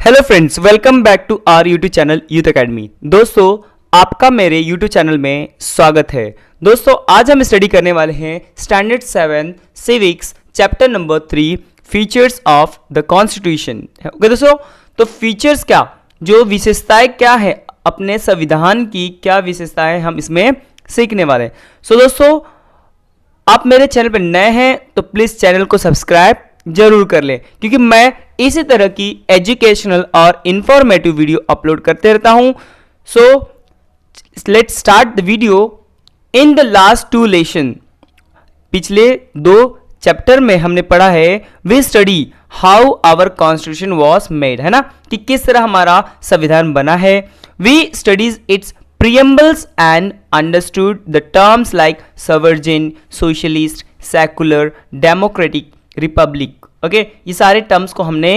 Hello friends, welcome back to our YouTube channel youth academy. दोस्तों, आपका मेरे YouTube channel में स्वागत है। दोस्तों, आज हम स्टडी करने वाले हैं standard 7 civics chapter number 3 features of the constitution. Okay दोस्तों, तो फीचर्स क्या, जो विशेषताएं क्या है अपने संविधान की, क्या विशेषताएं हम इसमें सीखने वाले हैं। सो दोस्तों, आप मेरे चैनल पर नए हैं तो प्लीज चैनल को सब्सक्राइब जरूर कर लें, क्योंकि मैं इसी तरह की एजुकेशनल और इंफॉर्मेटिव वीडियो अपलोड करते रहता हूं। So let's start the video. In the last 2 lesson, पिछले 2 चैप्टर में हमने पढ़ा है we study how our constitution was made, है ना, कि किस तरह हमारा संविधान बना है। We studies its preambles and understood the terms like sovereign, socialist, secular, democratic, republic. Okay, ये सारे टर्म्स को हमने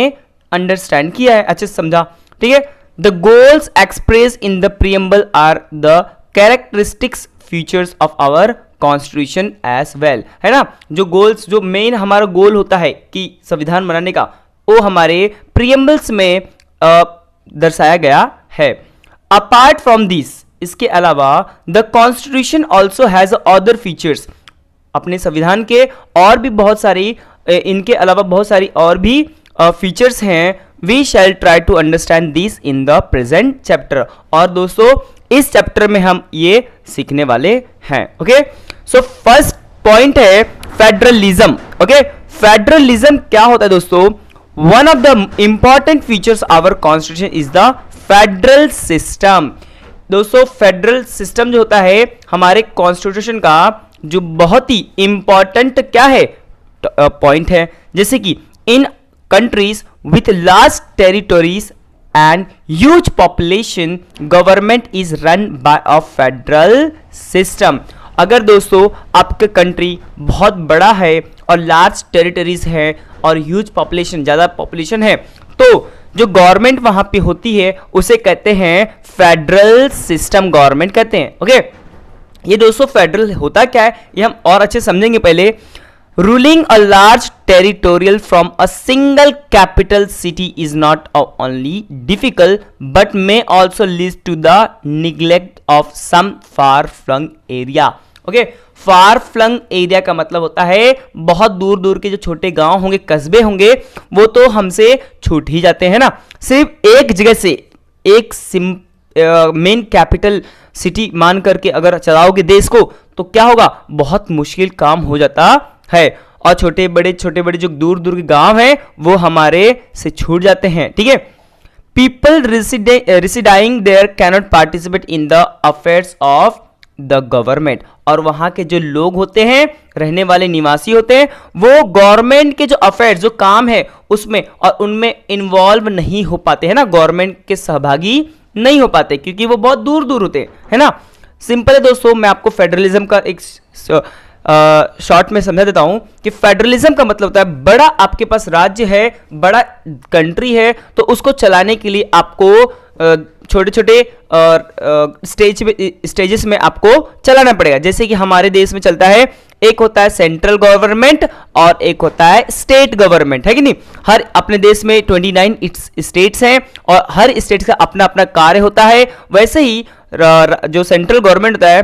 अंडरस्टैंड किया है, अच्छे से समझा, ठीक है। The goals express in the preamble are the characteristics features of our constitution as well, है ना। जो गोल्स, जो मेन हमारा गोल होता है कि संविधान बनाने का, वो हमारे preambles में दर्शाया गया है। अपार्ट फ्रॉम दिस, इसके अलावा the constitution also has other features, अपने संविधान के और भी बहुत सारी, इनके अलावा बहुत सारी और भी फीचर्स हैं। We shall try to understand this in the present chapter. और दोस्तों, इस चैप्टर में हम ये सीखने वाले हैं। ओके, सो फर्स्ट पॉइंट है फेडरलिज्म। ओके, फेडरलिज्म क्या होता है दोस्तों? One of the important features our constitution is the federal system. दोस्तों, फेडरल सिस्टम जो होता है हमारे कॉन्स्टिट्यूशन का, जो बहुत ही इंपॉर्टेंट क्या है पॉइंट है, जैसे कि in countries with large territories and huge population government is run by a federal system. अगर दोस्तों आपके कंट्री बहुत बड़ा है और लार्ज टेरिटरीज है और ह्यूज पॉपुलेशन, ज़्यादा पॉपुलेशन है, तो जो गवर्नमेंट वहां पे होती है उसे कहते हैं फेडरल सिस्टम गवर्नमेंट कहते हैं। ओके, ये दोस्तों फेडरल होता क्या है ये हम और अच्छे समझेंगे। पहले, ruling a large territorial from a single capital city is not only difficult but may also lead to the neglect of some far flung area. Okay, far flung area का मतलब होता है बहुत दूर दूर के जो छोटे गांव होंगे, कस्बे होंगे, वो तो हमसे छूट ही जाते हैं ना। सिर्फ एक जगह से एक मेन कैपिटल सिटी मान करके अगर चलाओगे देश को, तो क्या होगा, बहुत मुश्किल काम हो जाता है। और छोटे बड़े जो दूर दूर के गांव हैं वो हमारे से छूट जाते हैं, ठीक है। People residing there cannot participate in the affairs of the government, और वहां के जो लोग होते हैं, रहने वाले निवासी होते हैं, वो गवर्नमेंट के जो अफेयर्स, जो काम है उसमें और उनमें इन्वॉल्व नहीं हो पाते हैं ना, गवर्नमेंट के सहभागी नहीं हो पाते, क्योंकि वो बहुत दूर दूर होते हैं, है ना। सिंपल है दोस्तों, मैं आपको फेडरलिज्म का एक शॉर्ट में समझा देता हूं कि फेडरलिज्म का मतलब होता है बड़ा आपके पास राज्य है, बड़ा कंट्री है, तो उसको चलाने के लिए आपको छोटे छोटे स्टेजेस में आपको चलाना पड़ेगा। जैसे कि हमारे देश में चलता है, एक होता है सेंट्रल गवर्नमेंट और एक होता है स्टेट गवर्नमेंट, है कि नहीं। हर अपने देश में 29 स्टेट्स हैं और हर स्टेट का अपना अपना कार्य होता है। वैसे ही जो सेंट्रल गवर्नमेंट होता है,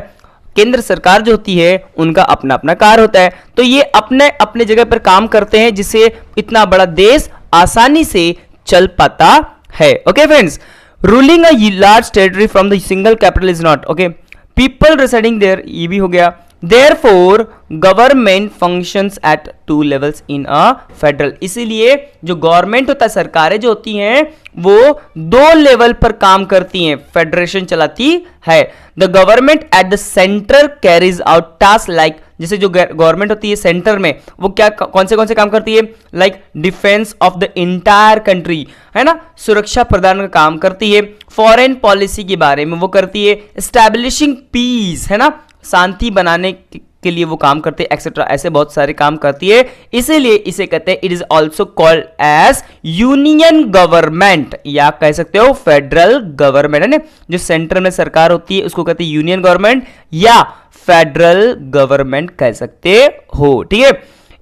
केंद्र सरकार जो होती है, उनका अपना अपना कार्य होता है। तो ये अपने अपने जगह पर काम करते हैं, जिससे इतना बड़ा देश आसानी से चल पाता है। Okay friends, ruling a large territory from the single capital is not, okay, people residing there, ये भी हो गया। Therefore, government functions at 2 levels in a federal, इसीलिए जो गवर्नमेंट होता है, सरकारें जो होती हैं, वो 2 लेवल पर काम करती हैं, फेडरेशन चलाती है। The government at the centre carries out task like, जैसे जो गवर्नमेंट होती है सेंटर में, वो क्या कौन से काम करती है, like defence of the entire country, है ना, सुरक्षा प्रदान का काम करती है। फॉरेन पॉलिसी के बारे में वो करती है। एस्टैब्लिशिंग पीस, है ना, शांति बनाने के लिए वो काम करते हैं, एक्सेट्रा, ऐसे बहुत सारे काम करती है। इसीलिए इसे कहते हैं, it is also called as union government, या कह सकते हो फेडरल गवर्नमेंट, है ना। जो सेंटर में सरकार होती है उसको कहते हैं यूनियन गवर्नमेंट या फेडरल गवर्नमेंट कह सकते हो, ठीक है।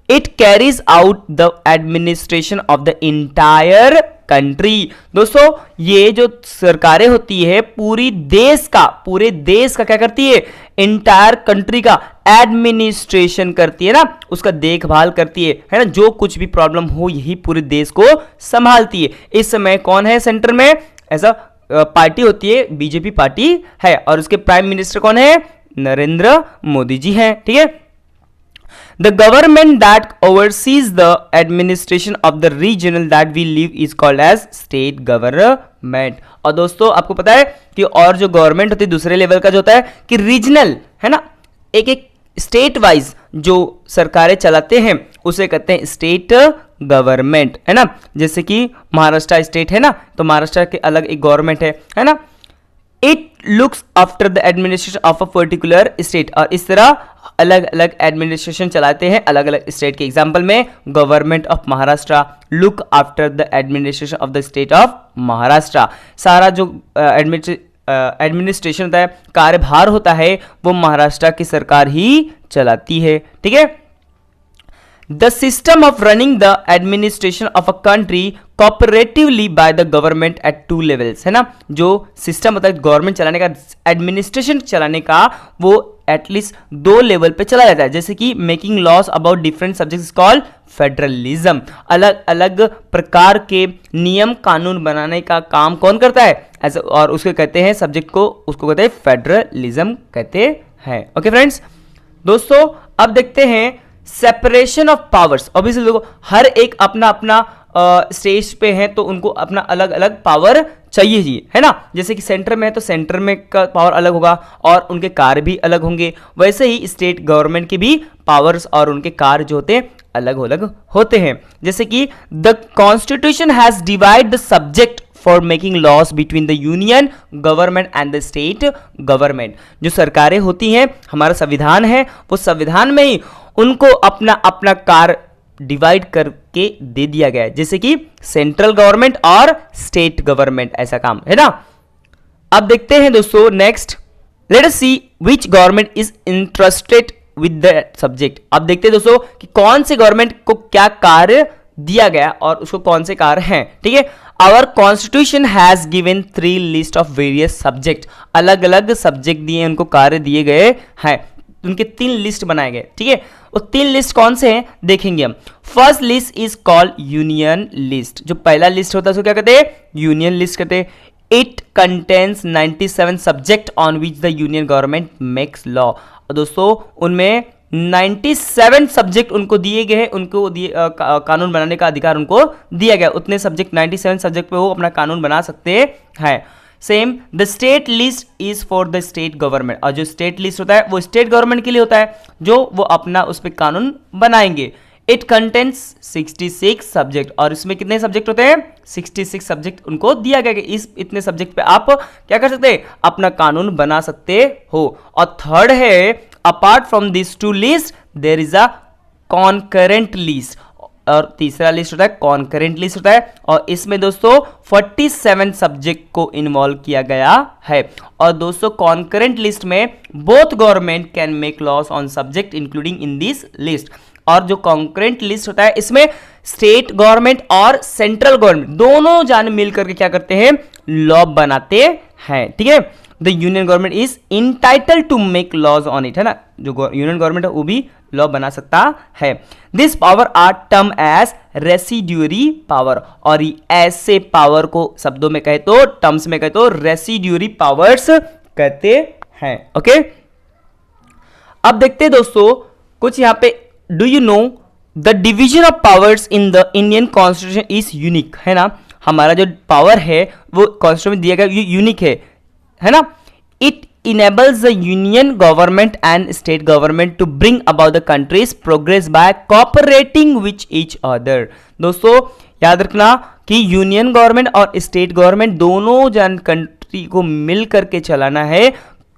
It carries out the administration of the entire country. दोस्तों ये जो सरकारें होती है पूरे देश का क्या करती है, इंटायर कंट्री का एडमिनिस्ट्रेशन करती है ना, उसका देखभाल करती है ना, जो कुछ भी प्रॉब्लम हो यही पूरे देश को संभालती है। इस समय कौन है सेंटर में, ऐसा पार्टी होती है, बीजेपी पार्टी है, और उसके प्राइम मिनिस्टर कौन है, नरेंद्र मोदी जी हैं, ठीक है। The government that oversees the administration of the regional that we live is called as state government। और दोस्तों आपको पता है कि और जो गवर्नमेंट होती है दूसरे लेवल का जो होता है कि रीजनल है ना, एक एक स्टेट वाइज जो सरकारें चलाते हैं उसे कहते हैं स्टेट गवर्नमेंट, है ना। जैसे कि महाराष्ट्र स्टेट है ना, तो महाराष्ट्र के अलग एक गवर्नमेंट है ना। It looks after the administration of a particular state, और इस तरह अलग अलग एडमिनिस्ट्रेशन चलाते हैं अलग अलग स्टेट के। एग्जाम्पल में government of Maharashtra look after the administration of the state of Maharashtra. सारा जो एडमिनिस्ट्रेशन होता है, कार्यभार होता है, वो महाराष्ट्र की सरकार ही चलाती है, ठीक है। The system of running the administration of a country cooperatively by the government at two levels, है ना। जो सिस्टम होता है गवर्नमेंट चलाने का, एडमिनिस्ट्रेशन चलाने का, वो एटलीस्ट 2 लेवल पे चला जाता है। जैसे कि making loss about different subjects called federalism, अलग अलग प्रकार के नियम कानून बनाने का काम कौन करता है, ऐसा, और उसको कहते हैं सब्जेक्ट को, उसको कहते हैं फेडरलिज्म कहते हैं। ओके फ्रेंड्स, दोस्तों अब देखते हैं सेपरेशन ऑफ पावर्स। ऑब्वियसली देखो हर एक अपना अपना स्टेज पे है तो उनको अपना अलग अलग पावर चाहिए ही, है ना। जैसे कि सेंटर में है तो सेंटर में का पावर अलग होगा और उनके कार्य भी अलग होंगे, वैसे ही स्टेट गवर्नमेंट के भी पावर्स और उनके कार्य जो होते हैं अलग अलग होते हैं। जैसे कि the constitution has divide the subject for making loss between the union government and the state government. जो सरकारें होती हैं, हमारा संविधान है, वो संविधान में ही उनको अपना अपना कार्य डिवाइड करके दे दिया गया है। जैसे कि सेंट्रल गवर्नमेंट और स्टेट गवर्नमेंट, ऐसा काम है ना। अब देखते हैं दोस्तों next, let us see which government is interested with the subject. अब देखते हैं दोस्तों कि कौन से गवर्नमेंट को क्या कार्य दिया गया और उसको कौन से कार्य हैं, ठीक है। Our constitution has given 3 list of various subject, अलग अलग सब्जेक्ट दिए, उनको कार्य दिए गए हैं, उनके 3 लिस्ट बनाए गए, ठीक है। वो 3 लिस्ट कौन से हैं देखेंगे हम। First list is called union list. जो पहला लिस्ट होता है उसको क्या कहते हैं, यूनियन लिस्ट कहते हैं। It contains 97 subject on which the union government makes law. और दोस्तों उनमें 97 सब्जेक्ट उनको दिए गए हैं, उनको कानून बनाने का अधिकार उनको दिया गया। उतने सब्जेक्ट 97 सब्जेक्ट पे वो अपना कानून बना सकते हैं। Same the state list is for the state government, और जो स्टेट लिस्ट होता है वो स्टेट गवर्नमेंट के लिए होता है, जो वो अपना उस पर कानून बनाएंगे। इट कंटेन्स 66 सब्जेक्ट, और इसमें कितने सब्जेक्ट होते हैं, 66 सब्जेक्ट उनको दिया गया कि इस इतने सब्जेक्ट पे आप क्या कर सकते हैं, अपना कानून बना सकते हो। और थर्ड है, apart from this 2 list there is a concurrent list, और तीसरा लिस्ट होता है कॉन्करेंट लिस्ट होता है, और इसमें दोस्तों 47 सब्जेक्ट को इन्वॉल्व किया गया है। और दोस्तों कॉन्करेंट लिस्ट में both government can make loss on subject including in this list. और जो कॉन्करेंट लिस्ट होता है इसमें स्टेट गवर्नमेंट और सेंट्रल गवर्नमेंट दोनों जाने मिल करके क्या करते हैं, लॉ बनाते हैं, ठीक है। The union government is entitle to make laws on it, है ना। जो यूनियन गवर्नमेंट है वो भी लॉ बना सकता है। This power are term as residuary power, और ऐसे पावर को शब्दों में कहे तो, टर्म्स में कहे तो रेसिड्यूरी पावर्स कहते हैं। ओके, अब देखते हैं दोस्तों कुछ यहां पे, do you know the division of powers in the Indian constitution is unique, है ना। हमारा जो पावर है वो कॉन्स्टिट्यूशन में दिया गया यूनिक है ना। It enables the union government and state government to bring about the country's progress by cooperating with each other। दोस्तों याद रखना कि यूनियन गवर्नमेंट और स्टेट गवर्नमेंट दोनों जन कंट्री को मिल करके चलाना है,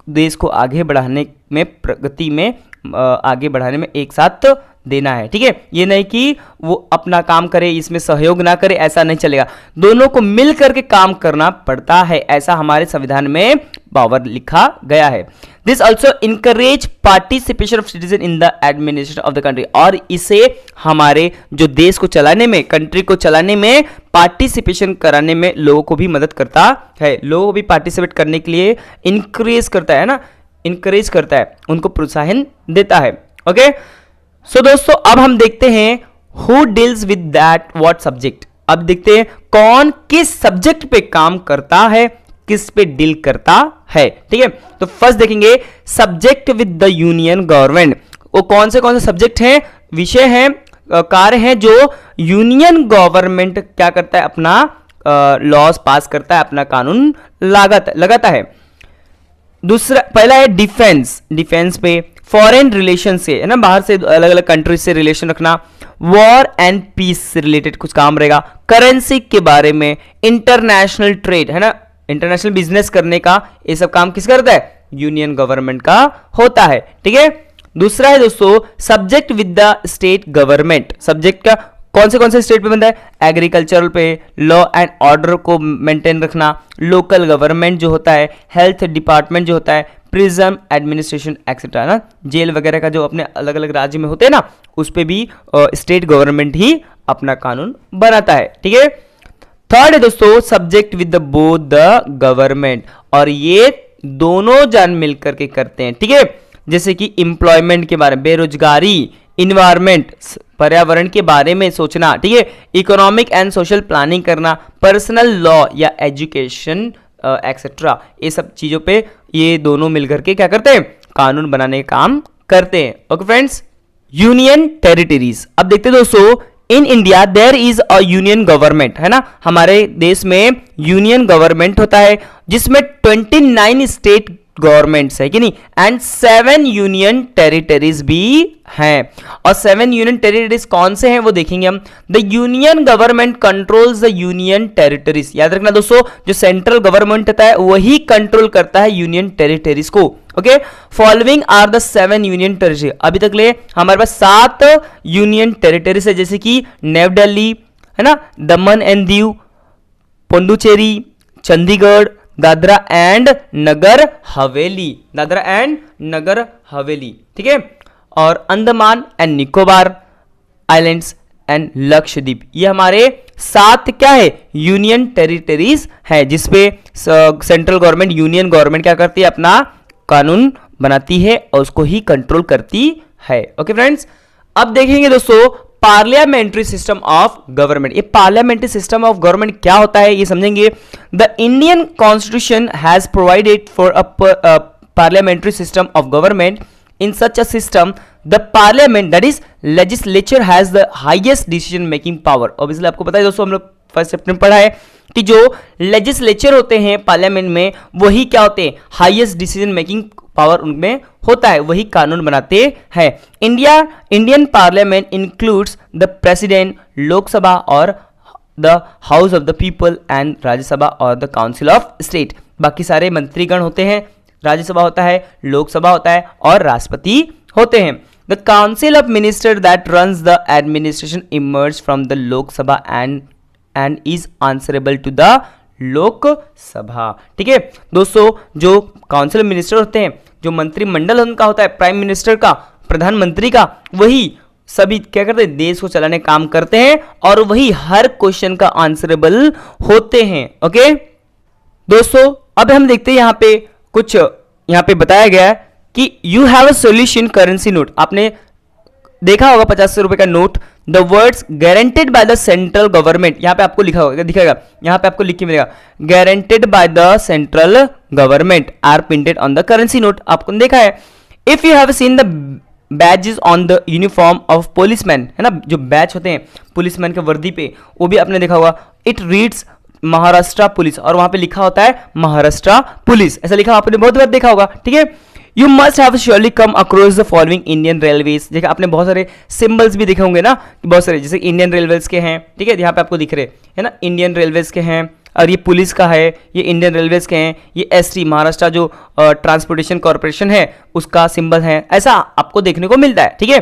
देश को आगे बढ़ाने में, प्रगति में आगे बढ़ाने में एक साथ देना है, ठीक है। ये नहीं कि वो अपना काम करे, इसमें सहयोग ना करे, ऐसा नहीं चलेगा। दोनों को मिल करके काम करना पड़ता है, ऐसा हमारे संविधान में पावर लिखा गया है। This also encourage participation of citizen in the administration of the country, और इसे हमारे जो देश को चलाने में, कंट्री को चलाने में, पार्टिसिपेशन कराने में लोगों को भी मदद करता है, लोगों को भी पार्टिसिपेट करने के लिए इंकरेज करता है ना, इंकरेज करता है, उनको प्रोत्साहन देता है। ओके सो दोस्तों अब हम देखते हैं who deals with that what subject. अब देखते हैं कौन किस सब्जेक्ट पे काम करता है, किस पे डील करता है। ठीक है, तो फर्स्ट देखेंगे subject with the union government. वो कौन से सब्जेक्ट हैं, विषय हैं, कार्य हैं जो यूनियन गवर्नमेंट क्या करता है, अपना लॉज पास करता है, अपना कानून लगाता है। दूसरा पहला है डिफेंस, डिफेंस पे, फॉरेन रिलेशन से, है ना, बाहर से अलग अलग कंट्रीज से रिलेशन रखना, वॉर एंड पीस से रिलेटेड कुछ काम रहेगा, करेंसी के बारे में, इंटरनेशनल ट्रेड, है ना, इंटरनेशनल बिजनेस करने का, ये सब काम किस करता है, यूनियन गवर्नमेंट का होता है। ठीक है, दूसरा है दोस्तों subject with the state government. Subject का कौन से स्टेट पे बनता है, एग्रीकल्चरल पे, लॉ एंड ऑर्डर को मेंटेन रखना, लोकल गवर्नमेंट जो होता है, हेल्थ डिपार्टमेंट जो होता है, प्रिजन एडमिनिस्ट्रेशन एक्सेट्रा, ना, जेल वगैरह का जो अपने अलग अलग राज्य में होते हैं ना, उस पे भी स्टेट गवर्नमेंट ही अपना कानून बनाता है। ठीक है, थर्ड है दोस्तों subject with the both the government, और ये दोनों जान मिलकर के करते हैं। ठीक है, जैसे कि एम्प्लॉयमेंट के बारे में, बेरोजगारी, इन्वायरमेंट, पर्यावरण के बारे में सोचना, ठीक है, इकोनॉमिक एंड सोशल प्लानिंग करना, पर्सनल लॉ या एजुकेशन एक्सेट्रा, ये सब चीजों पे ये दोनों मिलकर के क्या करते हैं, कानून बनाने का काम करते हैं। Okay friends, union territories. अब देखते हैं दोस्तों, in India there is a union government, है ना, हमारे देश में यूनियन गवर्नमेंट होता है जिसमें 29 स्टेट गवर्नमेंट्स है कि नहीं, एंड 7 यूनियन टेरिटरीज भी हैं। और 7 यूनियन टेरिटरीज कौन से हैं वो देखेंगे हम। The union government controls the union territories. याद रखना दोस्तों, जो सेंट्रल गवर्नमेंट होता है वही कंट्रोल करता है यूनियन टेरिटरीज को। Okay, following are the 7 union territory. अभी तक ले हमारे पास 7 यूनियन टेरिटरीज है, जैसे कि नई दिल्ली, है ना, दमन and Diu, Puducherry, Chandigarh, Dadra and Nagar Haveli, Dadra and Nagar Haveli. ठीक है, और Andaman and Nicobar islands and Lakshadweep, ये हमारे 7 क्या है, यूनियन टेरिटरीज है, जिसपे सेंट्रल गवर्नमेंट, यूनियन गवर्नमेंट क्या करती है, अपना कानून बनाती है और उसको ही कंट्रोल करती है। ओके फ्रेंड्स, अब देखेंगे दोस्तों पार्लियामेंट्री सिस्टम ऑफ गवर्नमेंट। ये पार्लियामेंट्री सिस्टम ऑफ गवर्नमेंट क्या होता है ये समझेंगे। The Indian constitution has provided for a parliamentary system of government. In such a system the parliament that is legislature has the highest decision making power. Obviously आपको पता है दोस्तों, हम लोग फर्स्ट चैप्टर में पढ़ा है कि जो लेजिस्लेचर होते हैं पार्लियामेंट में वही क्या होते हैं, हाईएस्ट डिसीजन मेकिंग पावर उनमें होता है, वही कानून बनाते हैं। Indian parliament includes the president, Lok Sabha और the house of the people and Rajya Sabha और द काउंसिल ऑफ स्टेट। बाकी सारे मंत्रीगण होते हैं, राज्यसभा होता है, लोकसभा होता है और राष्ट्रपति होते हैं। The council of minister that runs the administration emerge from the Lok Sabha and is answerable to the Lok Sabha. ठीक है दोस्तों, जो काउंसिल मिनिस्टर होते हैं, जो मंत्रिमंडल उनका होता है, प्राइम मिनिस्टर का, प्रधानमंत्री का, वही सभी क्या करते हैं, देश को चलाने काम करते हैं और वही हर क्वेश्चन का आंसरेबल होते हैं। ओके दोस्तों, अब हम देखते हैं यहाँ पे कुछ, यहाँ पे बताया गया है कि you have a solution currency note. आपने देखा होगा 50 रुपए का note. The words guaranteed by the central government, यहाँ पे आपको लिखा होगा, दिखेगा, यहाँ पे आपको लिख के मिलेगा, guaranteed by the central government are printed on the currency note. आपको देखा है। If you have seen the badges on the uniform of policeman, है ना, जो बैच होते हैं पुलिसमैन के वर्दी पे, वो भी आपने देखा होगा। इट रीड्स महाराष्ट्र पुलिस, और वहां पे लिखा होता है महाराष्ट्र पुलिस, ऐसा लिखा आपने बहुत बार देखा होगा। ठीक है, you must have surely come across the following Indian railways. देखा आपने बहुत सारे सिंबल्स भी देखे होंगे ना, बहुत सारे, जैसे इंडियन रेलवेज के हैं, ठीक है, यहाँ पे आपको दिख रहे हैं ना, इंडियन रेलवेज के हैं, और ये पुलिस का है, ये इंडियन रेलवेज के हैं, ये एसटी महाराष्ट्र जो ट्रांसपोर्टेशन कॉर्पोरेशन है उसका सिंबल है, ऐसा आपको देखने को मिलता है। ठीक है,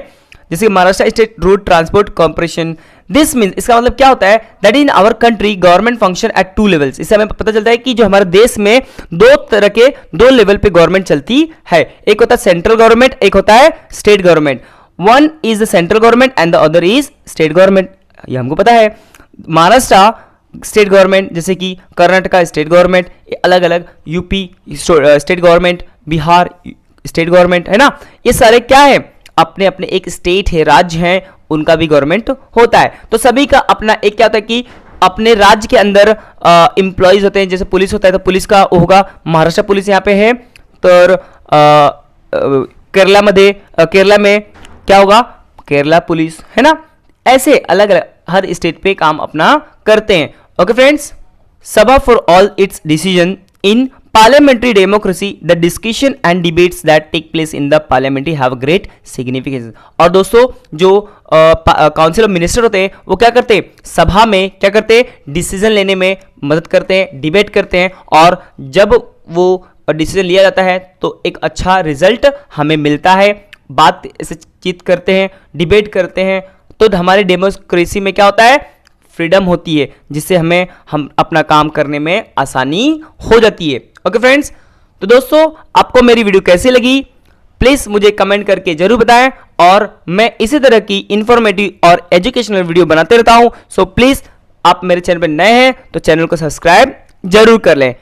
जैसे Maharashtra state road transport corporation, this means, इसका मतलब क्या होता है, that in our country government function at 2 levels. इससे हमें पता चलता है कि जो हमारे देश में दो तरह के, 2 लेवल पे गवर्नमेंट चलती है। एक होता है सेंट्रल गवर्नमेंट, एक होता है state government. One is the central government and the other is state government. ये हमको पता है। महाराष्ट्र स्टेट गवर्नमेंट, जैसे कि कर्नाटका स्टेट गवर्नमेंट, अलग अलग UP state government, Bihar state government, है ना। ये सारे क्या है, अपने अपने एक स्टेट है, राज्य हैं, उनका भी गवर्नमेंट होता है। तो सभी का अपना एक क्या होता है कि अपने राज्य के अंदर एम्प्लॉयज होते हैं। जैसे पुलिस होता है तो पुलिस का होगा, महाराष्ट्र पुलिस यहाँ पे है। तो केरला में क्या होगा, केरला पुलिस, है ना। ऐसे अलग अलग हर स्टेट पे काम अपना करते हैं। ओके फ्रेंड्स, सभा for all it's decision in parliamentary democracy, the discussion and debates that take place in the parliamentary have great significance। और दोस्तों जो काउंसिल ऑफ मिनिस्टर होते हैं वो क्या करते हैं, सभा में क्या करते हैं, डिसीजन लेने में मदद करते हैं, डिबेट करते हैं, और जब वो डिसीजन लिया जाता है तो एक अच्छा रिजल्ट हमें मिलता है। बात ऐसे चित करते हैं, डिबेट करते हैं, तो हमारे डेमोक्रेसी में क्या होता है, फ्रीडम होती है, जिससे हम अपना काम करने में आसानी हो जाती है। ओके फ्रेंड्स, तो दोस्तों आपको मेरी वीडियो कैसी लगी प्लीज मुझे कमेंट करके जरूर बताएं, और मैं इसी तरह की इंफॉर्मेटिव और एजुकेशनल वीडियो बनाते रहता हूं। सो प्लीज आप मेरे चैनल पर नए हैं तो चैनल को सब्सक्राइब जरूर कर लें।